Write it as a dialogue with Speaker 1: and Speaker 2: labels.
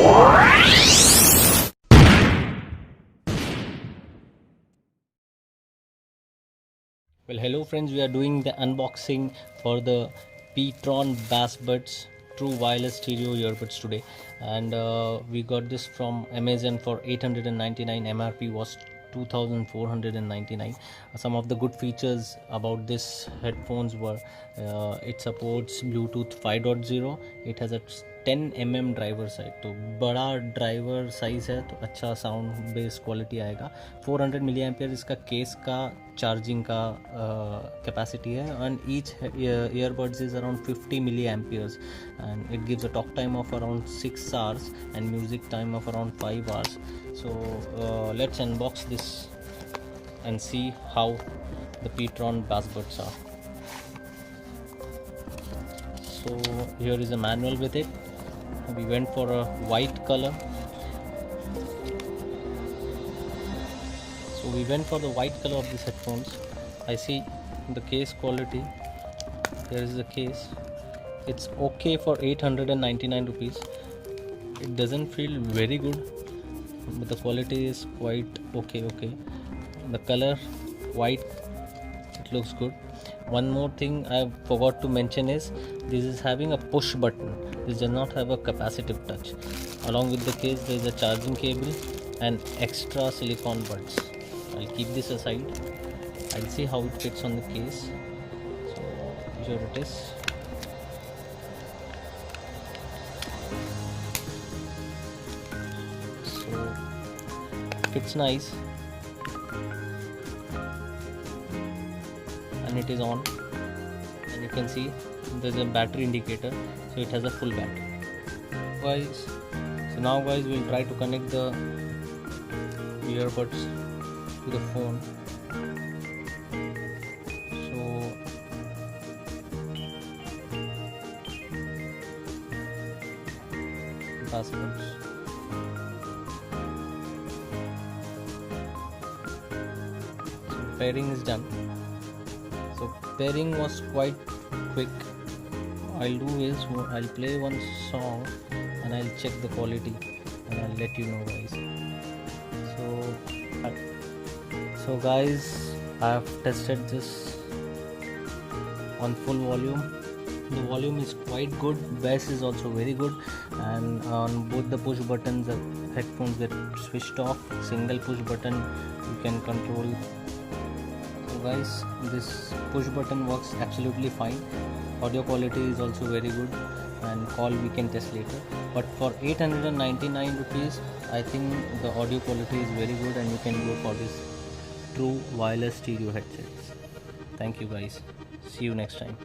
Speaker 1: Well, hello friends, we are doing the unboxing for the Ptron Bassbuds True Wireless Stereo Earbuds today, and we got this from Amazon for 899. MRP was 2499. Some of the good features about this headphones were it supports Bluetooth 5.0. It has a 10 mm driver side, तो बड़ा driver size है तो अच्छा sound base quality आएगा. 400 milliampere इसका case का charging का capacity है, and each earbuds is around 50 milliamperes, and it gives a talk time of around 6 hours and music time of around 5 hours. So let's unbox this and see how the Ptron Bassbuds are. So here is a manual with it. We went for a white color. So we went for the white color of these headphones. I see the case quality. Here is the case. It's okay for 899 rupees. It doesn't feel very good, but the quality is quite okay. The color white, it looks good. One more thing I forgot to mention is this is having a push button. This does not have a capacitive touch. Along with the case there is a charging cable and extra silicone buds. I'll keep this aside. I'll see how it fits on the case. So here it is. So fits nice, and it is on, and you can see there's a battery indicator, so it has a full battery, guys. So now guys, we'll try to connect the earbuds to the phone. So passwords. So pairing is done. So pairing was quite quick. I'll do is I'll play one song and I'll check the quality and I'll let you know, guys. So guys, I have tested this on full volume. The volume is quite good. Bass is also very good, and on both the push buttons the headphones get switched off. Single push button you can control. So guys, this push button works absolutely fine. Audio quality is also very good, and call we can test later. But for 899 rupees, I think the audio quality is very good, and you can go for this true wireless stereo headsets. Thank you guys. See you next time.